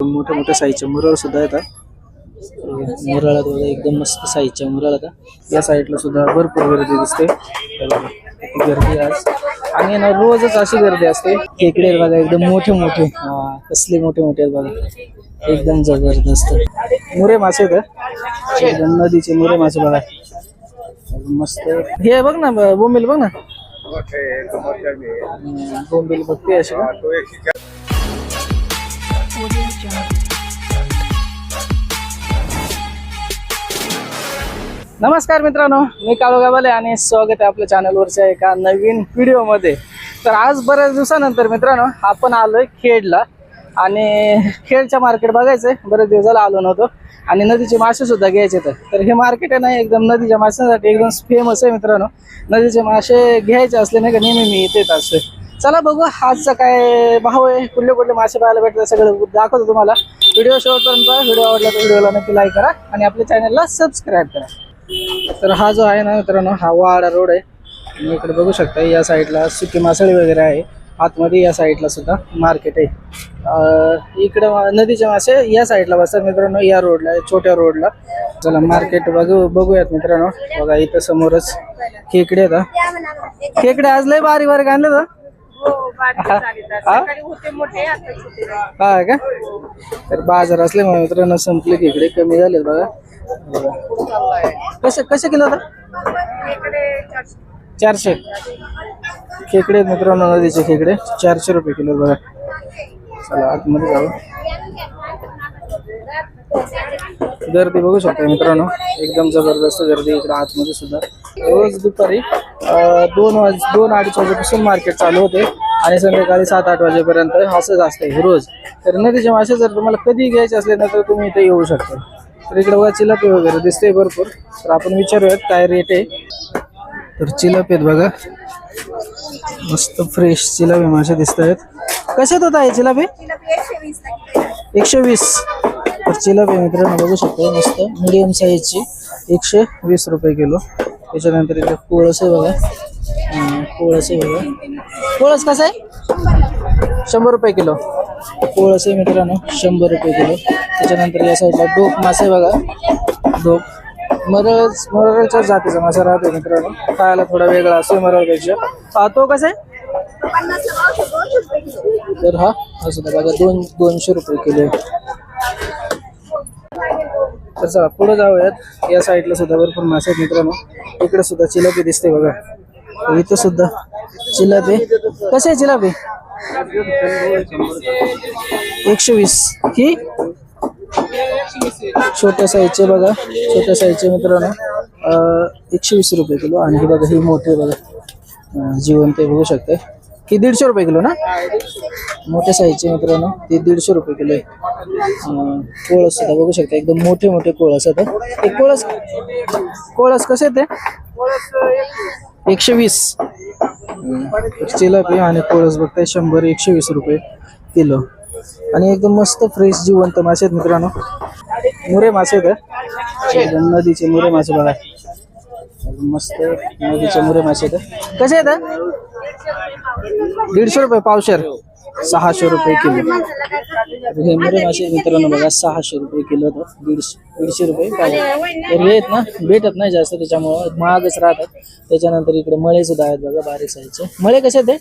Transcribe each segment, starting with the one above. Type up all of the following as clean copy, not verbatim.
मोठ्या मोठ्या साईजच्या मुरळ सुद्धा येतात. मुरळात बघा एकदम मस्त साईजच्या मुरळ आता. या साईडला सुद्धा भरपूर गर्दी दिसते. किती गर्दी आज आणि ना रोजच अशी गर्दी असते. खेकडे बघा एकदम मोठे मोठे, कसले मोठे मोठे आहेत बघा, एकदम जबरदस्त मुरे मासे आहेत एकदम नदीचे मुरे मासे बघा मस्त. हे बघ ना बोंबील बघ ना, बोंबील बघते अशी. नमस्कार मित्रांनो, मी काळू गावाले आणि स्वागत आहे आपल्या चॅनलवरच्या एका नवीन व्हिडिओमध्ये. तर आज बऱ्याच दिवसानंतर मित्रांनो आपण आलोय खेडला आणि खेडच्या मार्केट बघायचंय. बरेच दिवस झाला आलो नव्हतो आणि नदीचे मासे सुद्धा घ्यायचे. तर हे मार्केट आहे ना एकदम नदीच्या माशांसाठी एकदम फेमस आहे मित्रांनो. नदीचे मासे घ्यायचे असले नाही का नेहमी मी येतेच असते. चला बघू आजचा काय भाव आहे, कुठले कुठले मासे पाहायला भेटतात सगळं दाखवतो तुम्हाला. व्हिडिओ शेवटपर्यंत, व्हिडिओ आवडला तर व्हिडिओला नक्की लाईक करा आणि आपल्या चॅनलला सबस्क्राईब करा. तर हा जो आहे ना मित्रांनो हा वाडा रोड आहे. आणि इकडे बघू शकता या साईडला सुकी मासळी वगैरे आहे. आतमध्ये या साईडला सुद्धा मार्केट आहे. इकडे नदीचे मासे या साईडला बसतात मित्रांनो, या रोडला, छोट्या रोडला. चला मार्केट बघूयात मित्रांनो. बघा इथं समोरच खेकडे आहेत. खेकडे आज लय बारीक बारीक आणले तर हा का. तर बाजार असल्यामुळे मित्रांनो संपले खेकडे, कमी झाले बघा. कसे कसे किलो आता? 400 खेकडे मित्रांनो, नदीचे खेकडे 400 रुपये किलो बघा. चला आतमध्ये जाऊ. गर्दी बघू शकता मित्रांनो, एकदम जबरदस्त गर्दी इकडे आतमध्ये सुद्धा. रोज दुपारी 2-2:30 वाजेपासून मार्केट चालू होते आणि संध्याकाळी 7-8 वाजेपर्यंत असंच असते रोज. तर नदीचे मासे जर तुम्हाला कधी घ्यायचे असले ना तर तुम्ही इथे येऊ शकता. तर इकडे बघा चिलापी वगैरे दिसते भरपूर. तर आपण विचारूयात काय रेट आहे. तर चिलापी आहेत बघा, मस्त फ्रेश चिलापी मासे दिसत आहेत. कशात होत आहे चिलापी? 120. तर चिलापी मित्रांनो बघू शकतो मस्त मीडियम साईजची 120 रुपये किलो. त्याच्यानंतर इकडे कोळस आहे बघा, कोळस आहे बघा. कोळस कसं आहे? 100 रुपये किलो. कोळस आहे मित्रांनो 100 रुपये किलो. त्याच्यानंतर या साईडला डोक मासे बघा, डोक मरळच्या जातीचा मासा राहतो मित्रांनो. खायला थोडा वेगळा असतो मरळपेक्षा. तो कसा आहे? तर हा सुद्धा बघा 200 रुपये किलो. तर चला पुढे जाऊयात. या साईडला सुद्धा भरपूर मासे आहेत मित्रांनो. इकडे सुद्धा चिलापी दिसते बघा, इथं सुद्धा चिलापी. कसे आहे चिलापी? 120. ही छोट्या साईजचे बघा, छोट्या साईजचे मित्रांनो 120 रुपये किलो. आणि हे बघा ही मोठे बघा जिवंत बघू शकते. ही 150 रुपये किलो ना, मोठ्या साईजचे मित्रांनो. ते 150 रुपये किलो आहे. कोळस सुद्धा बघू शकता एकदम मोठे मोठे कोळस आहेत. ते कोळस कसे ते? 120. चिलापी आणि कोळस बघताय 100-120 रुपये किलो. आणि एकदम मस्त फ्रेश जिवंत मासे आहेत मित्रांनो. मुरे मासे आहेत एकदम नदीचे मुरे मासे बघा, मस्त नदीचे मुरे मासे आहेत. कसे आहेत? 150 रुपये पावशेर, 600 रुपये किलो. हे मुरे मासे मित्रांनो बघा 600 रुपये किलो. 150 रुपये पावशेर. रेट ना भेटत नाही जास्त, त्याच्यामुळं महागच राहतात. त्याच्यानंतर इकडे मळे सुद्धा आहेत बघा बारीक साईजचे. मळे कसे आहेत?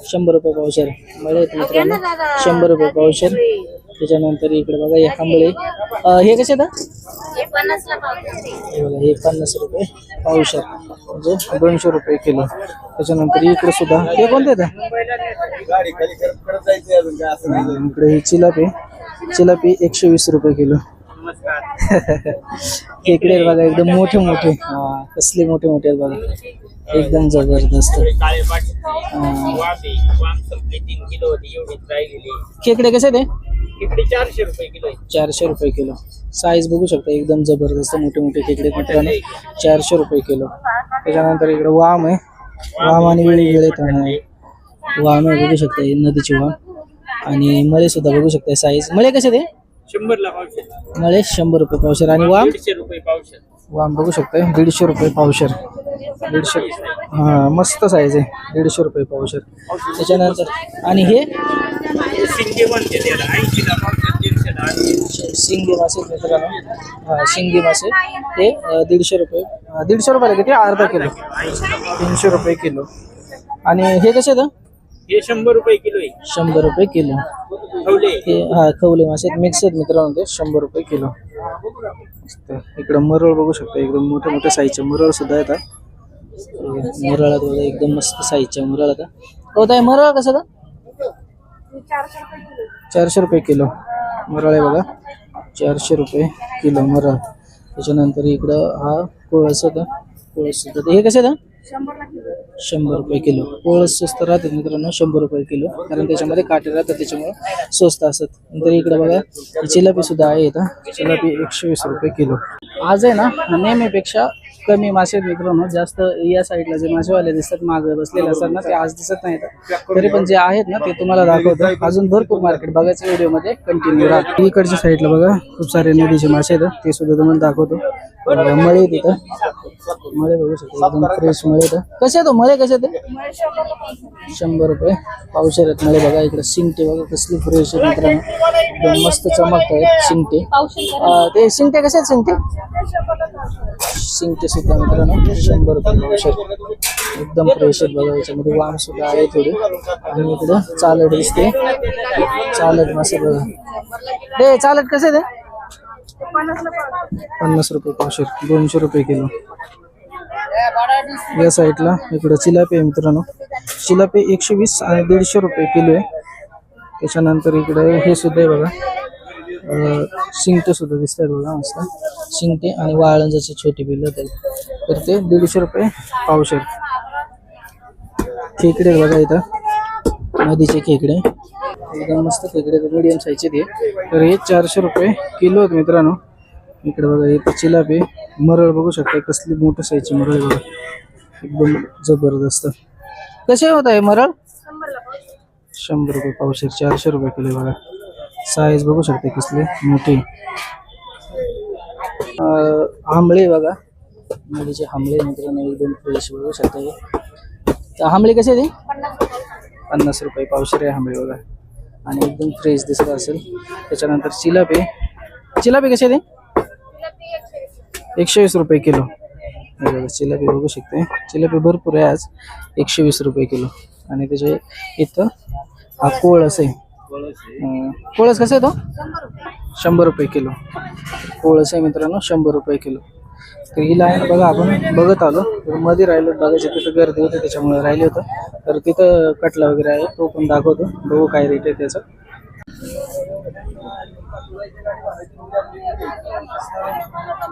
100 रुपये पावशेर मळे आहेत मित्रांनो, 100 रुपये पावशेर. त्याच्यानंतर इकडे बघा हे आंबळे, हे कसे आहेत? हे बघा हे 50 रुपये पावशेर म्हणजे 200 रुपये किलो. त्याच्यानंतर इकडे सुद्धा हे कोणते आहेत? इकडे ही चिलापी 120 रुपये किलो. खेकडे बघा एकदम मोठे मोठे, कसले मोठे मोठे आहेत बघा, एकदम जबरदस्त. खेकडे कसे ते? 400 रुपये किलो. 400 रुपये किलो. साईज बघू शकता एकदम जबरदस्त मोठे मोठे खेकडे मित्रांनो, 400 रुपये किलो. त्याच्यानंतर इकडे वाम आहे, वाम आणि वेळी वाम आहे बघू शकता, नदीची वाम. आणि मळे सुद्धा बघू शकता साईज. मळे कसे ते? 100 ला पावशेर. मळे 100 रुपये पावशेर. आणि वाम 150 रुपये पावशेर. वाम बघू शकता 150 रुपये पावशेर. 150. हा मस्त साईज आहे, 150 रुपये पावशेर. त्याच्यानंतर आणि हे शिंगे बनते त्याला 80ला मागतात 150ला. शिंगे मासे मित्रांनो, शिंगे मासे ते 150 रुपये. 150 रुपयाला किती? अर्धा किलो 300 रुपये किलो. आणि हे कसे आहेत? हे 100 रुपये किलो आहे. 100 रुपये किलो. खवले हे खवले मासे मिक्स आहेत मित्रांनो, ते 100 रुपये किलो. इकडं मरळ बघू शकता, एकदम मोठे मोठे साईजचे मरळ सुद्धा येतात. मरळ बघा, एकदम मस्त साईजच्या मरळ आता. हो ताई, मरळ कसं का? 400 रुपये किलो मरळ आहे बघा. 400 रुपये किलो मरळ. त्याच्यानंतर इकडं हा कोळस होता. कोळस सुद्धा हे कसे आहेत? 100 रुपये किलो. कोळस स्वस्त राहतात मित्रांनो, 100 रुपये किलो, कारण त्याच्यामध्ये काटे राहतात, त्याच्यामुळे स्वस्त असतात. नंतर इकडे बघा चिलापी सुद्धा आहे इथं. चिलापी 120 रुपये किलो. आज आहे ना नेहमीपेक्षा कमी मासे मित्रांनो. जास्त या साईडला जे मासेवाले दिसतात मागे बसलेले असतात ना, ते आज दिसत नाहीत. तरी पण जे आहेत ना ते तुम्हाला दाखवतो. अजून भरपूर मार्केट बघायचं व्हिडिओमध्ये कंटिन्यू राहत. इकडच्या साईडला बघा खूप सारे नदीचे मासे आहेत, ते सुद्धा तुम्हाला दाखवतो. मळे तिथं मळे बघू शकतो, एकदम फ्रेश मळे. तर कसे तो मळे कसे ते? 100 रुपये पावशेर आहेत मळे बघा. इकडे शिंगटे बघा कसली फ्रेश आहेत मित्रांनो, एकदम मस्त चमकत आहेत शिंगटे. ते शिंगटे कसे आहेत? शिंगटे सुद्धा मित्रांनो 100 रुपये पावशेर, एकदम फ्रेश आहेत बघा. याच्यामध्ये वाम सुद्धा आहे थोडी. आणि इकडे चालट दिसते, चालट मासे बघा. ते चालट कसे ते? 50 रुपये पावशेर, 200 रुपये किलो. या साईडला इकडं चिलापी आहे मित्रांनो. चिलापी 120 आणि 150 रुपये किलो आहे. त्याच्यानंतर इकडे हे सुद्धा आहे बघा, शिंगटे सुद्धा दिसतात बघा मस्त. शिंगटे आणि वाळंजाचे छोटे बिल होते, तर ते 150 रुपये पावशेर. खेकडे बघा इथं, नदीचे खेकडे एकदम मस्त खेकडे, मीडियम साईजचे ते. तर हे 400 रुपये किलो आहेत मित्रांनो. इकडे बघा इथं चिलापी, मरळ बघू शकता कसली मोठं साईजची मरळ बघा, एकदम जबरदस्त. कसे होत आहे मरळ? 100 रुपये पावशेर, 400 रुपये किलो बघा. साईज बघू शकता कसली मोठी. आंबळे बघा, नदीचे आंबळे मित्रांनो एकदम फ्रेश बघू शकता. आंबळे कसे ते? 50 रुपये पावशेर आहे आंबळे बघा, आणि एकदम फ्रेश दिसत असेल. त्याच्यानंतर चिलापी, चिलापी कसे ते? 120 रुपये किलो. चिलापी बघू शकते, चिलापी भरपूर आहे आज, 120 रुपये किलो. आणि त्याच्या इथं हा कोळस आहे. कोळस कसा आहे तो? 100 रुपये किलो. कोळस आहे मित्रांनो 100 रुपये किलो. तर ही लाईन बघा आपण बघत आलो, मध्ये राहिलो बघायचे, तिथं गर्दी होती त्याच्यामुळे राहिले होतं. तर तिथं कटला वगैरे आहे, तो पण दाखवतो, बघू काय रेट आहे त्याचा.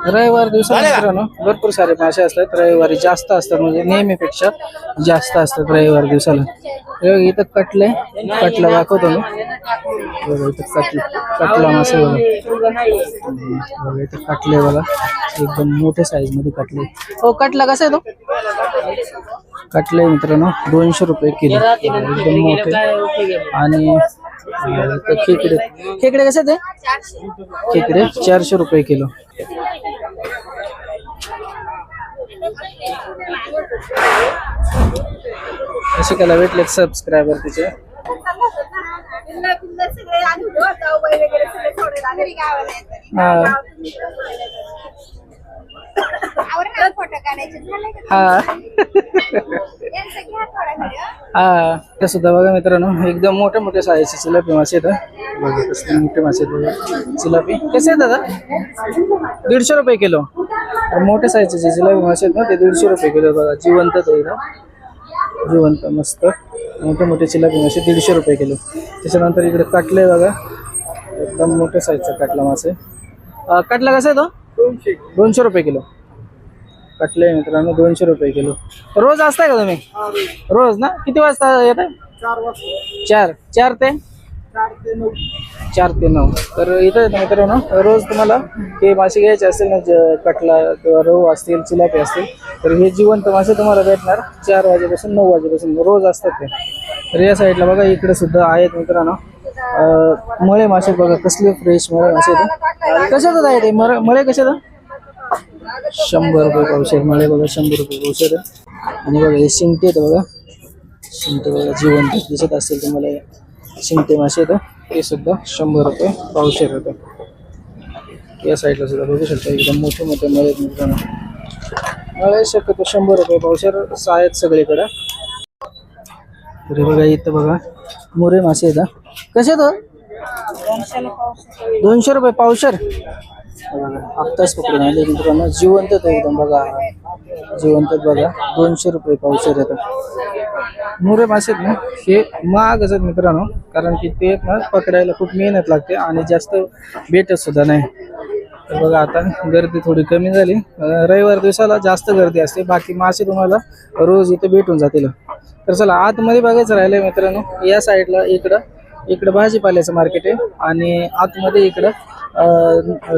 रविवार दिवसा मित्रांनो भरपूर सारे मासे असतात. रविवारी जास्त असतात, म्हणजे नेहमीपेक्षा जास्त असतात रविवार दिवसाला. इथं कटले, कटला दाखवतो मी. इथं कटला मासे बघा, इथं कटले बघा, एकदम मोठ्या साईज मध्ये कटले. हो, कटला कसा आहे तो? कटले मित्रांनो 200 रुपये किलो, एकदम मोठे. आणि खेकडे, खेकडे कसे ते? खेकडे 400 रुपये किलो. असे त्याला भेटले सबस्क्रायबर तिचे. हा सुद्धा बघा मित्रांनो एकदम मोठे मोठे साईजचे चिलापी मासे आहेत बघा, कसले मोठे मासे आहेत बघा. चिलापी कसे आहेत दादा? 150 रुपये किलो. मोठे साईजचे जे चिलापी मासे आहेत ना ते 150 रुपये किलो बघा. जिवंत जिवंत मस्त मोठे मोठे चिलापी मासे 150 रुपये किलो. त्याच्यानंतर इकडे कटले बघा, एकदम मोठ्या साईजचा कटला मासे. कटला कसा आहे तो? 200 रुपये किलो. कटले मित्रांनो 200 रुपये किलो. रोज असताय का तुम्ही? रोज ना? किती वाजता येत आहे? 4 वाजता. 4 ते 9. तर इथं मित्रांनो रोज तुम्हाला हे मासे घ्यायचे असतील ना, कटला किंवा रोहू असतील, चिलापी असतील, तर हे जिवंत मासे तुम्हाला भेटणार 4 वाजेपासून 9 वाजेपासून रोज असतात ते. तर या साईडला बघा इकडे सुद्धा आहेत मित्रांनो मळे मासे बघा, कसले फ्रेश मळे मासे. कशात आहे ते मळे? कशात? 100 रुपये पावशेर मळे बघा, 100 रुपये पावशेर. आणि बघा हे शिंगटे आहेत बघा, शिंगटे बघा जिवंत दिसत असतील तुम्हाला. शिंगटे मासे आहेत ते सुद्धा 100 रुपये पावशेर होतं. या साईडला सुद्धा बघू शकता एकदम मोठे मोठे मळे आहेत मित्रांनो. मळे शक्यतो 100 रुपये पावशेर आहेत सगळीकडं. तरी बघा इथं बघा मोरे मासे आहेत कसे तो 200 रुपये पावशेर. आत्ताच पकडून आले मित्रांनो. जिवंत आहे एकदम बघा जिवंत बघा 200 रुपये पावशेर येतात. मोरे मासे आहेत ना हे महाग असतात मित्रांनो कारण की ते ना पकडायला खूप मेहनत लागते आणि जास्त भेटत सुद्धा नाही. तर बघा आता गर्दी थोडी कमी झाली. रविवार दिवसाला जास्त गर्दी असते. बाकी मासे तुम्हाला रोज इथे भेटून जातील. तर चला आतमध्ये बघायचं राहिलंय मित्रांनो. या साईडला इकडं भाजीपाल्याचं मार्केट आहे आणि आतमध्ये इकडं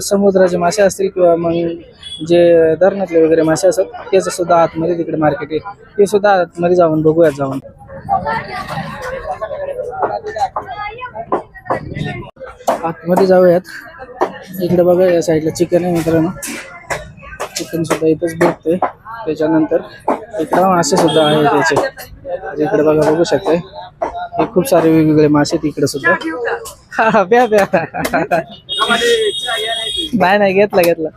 समुद्राचे मासे असतील किंवा मग जे धरणातले वगैरे मासे असतात त्याचं सुद्धा आतमध्ये तिकडे मार्केट आहे. ते सुद्धा आतमध्ये जाऊन बघूयात जाऊन. आतमध्ये जाऊयात. इकडे बघा या साईडला चिकन आहे मित्रांनो. चिकन सुद्धा इथंच भेटते. त्याच्यानंतर इकडं मासे सुद्धा आहे त्याचे. इकडे बघा बघू शकताय हे खूप सारे वेगवेगळे मासे आहेत इकडे सुद्धा. हा प्या प्या. नाही घेतला.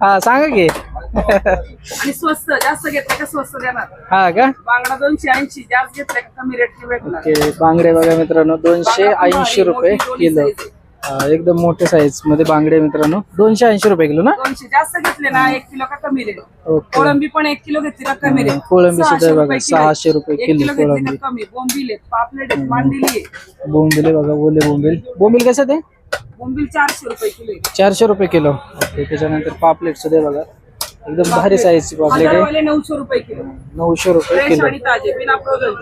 हा सांगा की. आणि स्वस्त जास्त घेतलं का स्वस्त देणार. हा का बांगडा 280 जास्त घेतलं का कमी रेट भेटणार. ओके बांगडे बघा मित्रांनो 280 रुपये किलो. एकदम मोठे साईज मध्ये बांगडे मित्रांनो 280 रुपये किलो ना. 200 जास्त घेतले ना 1 किलो का कमी रेट. ओके कोळंबी पण 1 किलो घेतली का कमी रेट. कोळंबी सुद्धा बघा 600 रुपये 1 किलो किलो घेतली कोळंबी. का कमी. बोंबील आहेत पापलेट आहेत मांदेली आहे. बोंबिले बघा ओले बोंबील कसं ते बोंबील 400 रुपये किलो आहे. 400 रुपये किलो. ओके त्याच्यानंतर पापलेट सुद्धा बघा एकदम भारी साईजची पापलेट आहे. हजारवाले 900 रुपये किलो. 900 रुपये फ्रेश किलो. आणि ताजे बिना फ्रोझन.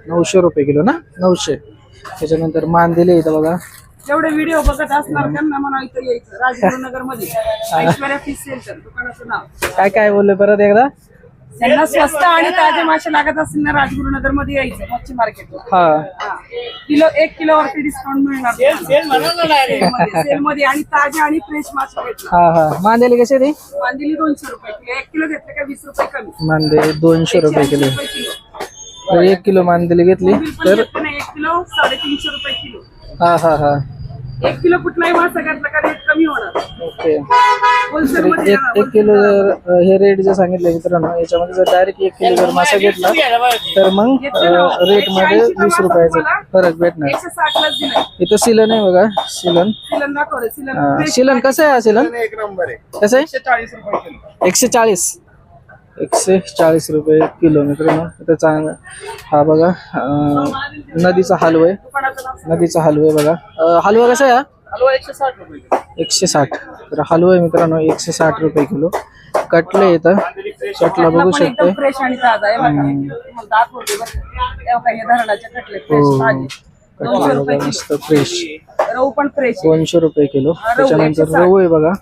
900 रुपये किलो ना 900. त्याच्यानंतर मांदेले इथं बघा. जेवढे व्हिडिओ बघत असणार त्यांना म्हणा इथं यायचं. राजगुरुनगर मध्ये ऐश्वर्या फिश सेंटर दुकानाचं नाव. काय बोलले परत एकदा. त्यांना स्वस्त आणि ताजे मासे लागत असतील ना राजगुरुनगर मध्ये यायचं मच्छी मार्केटला. हा किलो 1 किलो वरती डिस्काउंट मिळणार सेल मध्ये आणि ताजे आणि फ्रेश मासे भेटणार. हा मांदेली कसे ते मांदेली 200 रुपये किलो. 1 किलो घेतलं का 20 रुपये कमी. मांदेली 200 रुपये किलो. 180 रुपये किलो. तर 1 किलो मांदेली घेतली तर 1 किलो 350 रुपये किलो. हा 1 किलो कुठलाही मासा घेतला का रेट कमी होणार. ओके. होलसेल मध्ये एक किलो जर हे रेट जे सांगितले मित्रांनो याच्यामध्ये जर डायरेक्ट 1 किलो जर मासा घेतला तर मग रेट मध्ये 20 रुपयाचा फरक भेटणार. 160 लाच दिलाय. इथं सिलन आहे बघा सिलन. सिलन दाखव सिलन. सिलन कसं आहे सिलन एक नंबर आहे. कसं आहे 140 रुपये किलो. 140 रुपये किलो मित्रांनो. इथं चांगला हा बघा नदीचा हलवा आहे. दुकानाचं नाव नदीचा हलवा आहे बघा. हलवा कसा आहे हलवा 160 रुपये किलो. 160. तर हलवा आहे मित्रांनो 160 रुपये किलो. कटले येतं कटला बघू पण एकदम शकते. फ्रेश आणि ताजा आहे बघा. तुम्हाला दाखवते बघा. हे बघा, हे धरणाचे कटले हो फ्रेश ताजे. कटले 200 रुपये बघा किलो. मस्त फ्रेश. रव पण फ्रेश आहे. 200 रुपये किलो. रव त्याच्यानंतर 160. रवू आहे बघा.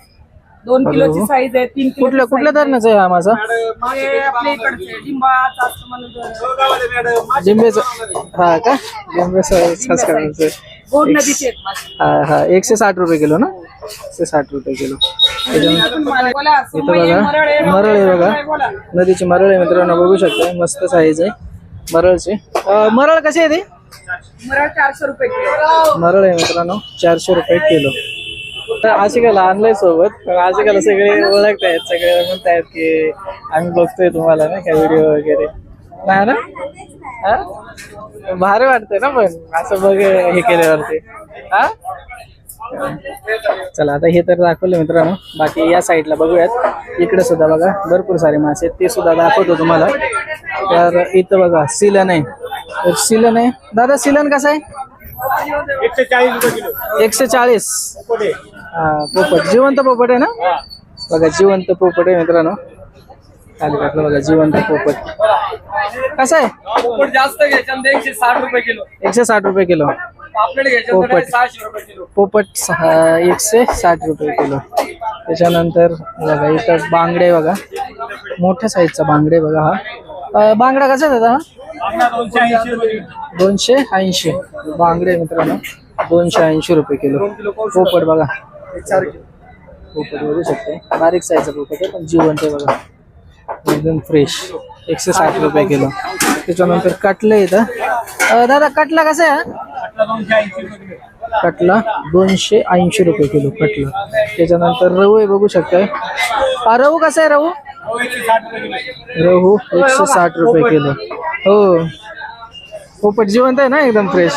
2 किलोची साईज आहे. 3 किलो कुठल्या धरणाचा आहे हा माझा आपल्या इकडचे लिंबा जास्त म्हणून जिंबेचा. हा का जिंबेचा गोड नदीचे आहेत मासे. हा 160 रुपये किलो ना 160 रुपये किलो. बोला, इथं सुमई आहे, बघा मरळ आहे, मरळ आहे बोला. बघा. नदीची मरळ आहे मित्रांनो बघू शकता मस्त साईज आहे मरळची. मरळ कशी आहे ती मरळ 400 रुपये किलो. मरळ आहे मित्रांनो 400 रुपये किलो. तर आशिकाला आणलंय सोबत. पण आशिकाला सगळे ओळखतायत सगळे म्हणतायत की आम्ही बघतोय तुम्हाला ना काय व्हिडिओ वगैरे नाही ना. हा भारी वाटतंय ना पण असं बघ हे केल्यावरती. हा चला आता हे तर दाखवलं मित्रांनो. बाकी या साईडला बघूयात. इकडे सुद्धा बघा भरपूर सारे मासे ते सुद्धा दाखवतो तुम्हाला. तर इथं बघा सिलन आहे. तर सिलन आहे दादा. सिलन कसं आहे 140 रुपये किलो. 140. हा पोपट जिवंत पोपट आहे ना बघा. जिवंत पोपट आहे मित्रांनो. खाली टाकलं बघा जिवंत पोपट. कसं आहे पोपट जास्त घ्यायचं 160 रुपये किलो. 160 रुपये किलो. पापलेट घ्यायचं पोपट. 600 रुपये किलो. पोपट 160 रुपये किलो. त्याच्यानंतर बघा इथं बांगडे बघा. मोठ्या साईजचा बांगडे बघा. हा बांगडा कसा आहे दादा. 280 बांगडे मित्रांनो 280 रुपये किलो. पोपट बघा पोपट बघू शकते. बारीक साईजचा पोपट आहे पण जिवंत आहे बघा एकदम फ्रेश. 160 रुपये किलो. त्याच्यानंतर कटलं येतं. दादा कटला कसं आहे? कटला 280 रुपये किलो कटला. त्याच्यानंतर रहू आहे बघू शकताय. रहू कसं आहे रहू? रहू 160 रुपये किलो. हो पोपट जिवंत आहे ना एकदम फ्रेश.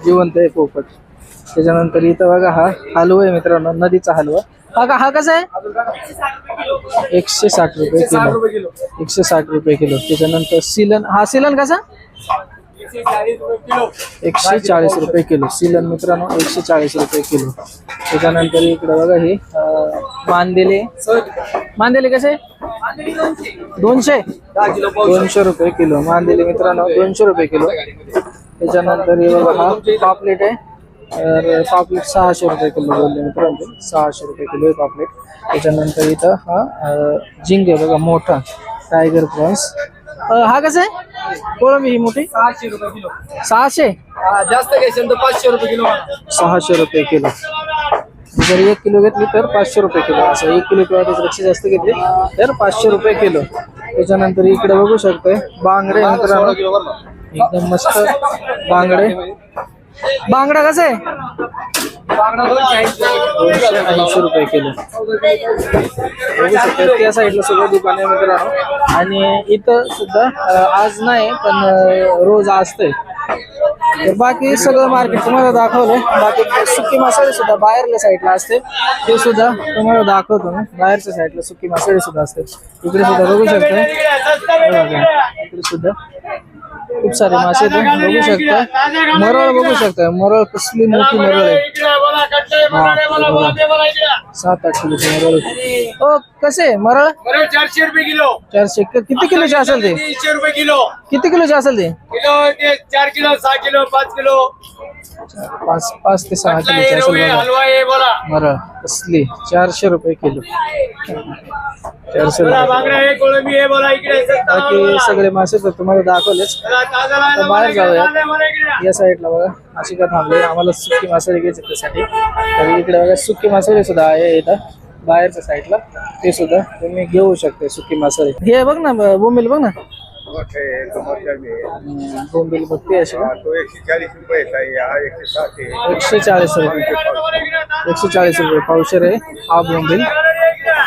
जिवंत आहे पोपट. त्याच्यानंतर इथं बघा हा हलवा आहे मित्रांनो, नदीचा हलवा. हा कसा आहे? 160 रुपये किलो. 160 रुपये किलो. त्याच्यानंतर सिलन. हा सिलन कसा? 140 रुपये किलो. सिलन मित्रांनो 140 रुपये किलो. त्याच्यानंतर इकडे बघा हे मांदेले. मांदेले कसे? 200 रुपये किलो. मांदेले मित्रांनो 200 रुपये किलो. त्याच्यानंतर हे बघा हा पापलेट आहे. तर पापलेट 600 रुपये किलो बोलले मित्रांनो. 600 रुपये किलो आहे पापलेट. त्याच्यानंतर इथं हा झिंग आहे बघा मोठा, टायगर प्रॉन्स. हा कसं आहे? कोळंबी ही मोठी 600 रुपये किलो. 600. जास्त घ्यायचं तर 500 रुपये किलो. 600 रुपये किलो. जर 1 किलो घेतली तर 500 रुपये किलो. असं 1 किलो किंवा त्याच्यापेक्षा जास्त घेतली तर 500 रुपये किलो. त्याच्यानंतर इकडे बघू शकतोय बांगडे मित्रांनो, एकदम मस्त बांगडे. बांगडा कसं आहे? 280 रुपये किलो. बघू शकतो त्या साईडला सगळं दुकान आहे मित्रांनो. आणि इथं सुद्धा आज नाही पण रोज असतंय. तर बाकी सगळं मार्केट तुम्हाला दाखवलं. बाकी सुकी मासळी सुद्धा बाहेरल्या साईडला असते, ते सुद्धा तुम्हाला दाखवतो मी. बाहेरच्या साईडला सुकी मासळी सुद्धा असते. इकडे सुद्धा बघू शकता. इकडे सुद्धा खूप सारे मासे बघू शकता. मरळ बघू शकता. मरळ कसली मोठी मरळ आहे. 7-8 किलोची मरळ. ओ कसे मरळ? 400 रुपये किलो. 400. किती किलोचे असेल ते? 300 रुपये किलो. किती किलोचे असेल ते? किलो ते 4 किलो, 6 किलो, 5 किलो. 5 ते 6 किलोचे असेल बघा. हलवा आहे बोला. मरळ कसली 400 रुपये किलो. 400 रुपये. बांगडा आहे, कोळंबी आहे बोला. इकडे बाकी सगळे मासे तर तुम्हाला दाखवलेच. तर बाहेर जाऊया या साईडला बघा. अशी का थांबले? आम्हाला सुकी मासळी घ्यायची त्यासाठी. तर इकडे बघा सुकी मासळी सुद्धा आहे इथं बाहेरच्या साईडला. ते सुद्धा तुम्ही घेऊ शकता सुकी मासळी. हे बघ ना बोंबील बघ ना. बोंबील बघते अशी का? 140 रुपये. 140 रुपये. 140 रुपये पावशेर आहे हा बोंबील.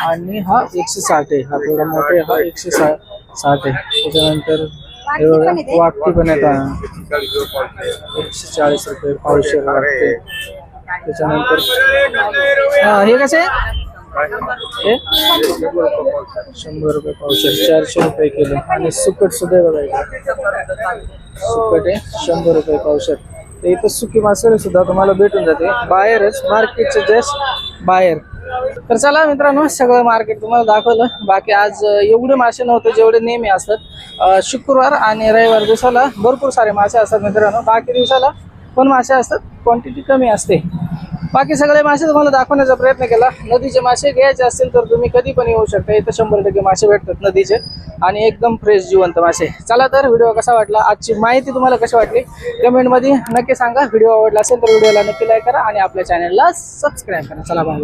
आणि हा 160 आहे. हा थोडा मोठा आहे. हा 160 आहे. त्याच्यानंतर हे बघा वाकटी पण येतात. 140 रुपये पावशेर वाकटे. त्याच्यानंतर हे कसे हे 100 रुपये पावशेर. 400 रुपये किलो. आणि सुकट सुद्धा बघा सुकट आहे 100 रुपये पावशेर. तर इथं सुकी मासळी सुद्धा तुम्हाला भेटून जाते बाहेरच, मार्केटच्या जस्ट बाहेर. तर चला मित्रांनो सगळं मार्केट तुम्हाला दाखवलं. बाकी आज एवढे मासे नव्हते जेवढे नेहमी असतात. शुक्रवार आणि रविवार दिवसाला भरपूर सारे मासे असतात मित्रांनो. बाकी दिवसाला पण मासे असतात, क्वांटिटी कमी असते. बाकी सगळे मासे तुम्हाला दाखवण्याचा प्रयत्न केला. नदीचे मासे घ्यायचे असतील तर तुम्ही कधी पण येऊ शकता. इथं 100% मासे भेटतात नदीचे आणि एकदम फ्रेश जिवंत मासे. चला तर व्हिडिओ कसा वाटला, आजची माहिती तुम्हाला कशी वाटली कमेंटमध्ये नक्की सांगा. व्हिडिओ आवडला असेल तर व्हिडिओला नक्की लाईक करा आणि आपल्या चॅनलला सबस्क्राईब करा. चला बाय.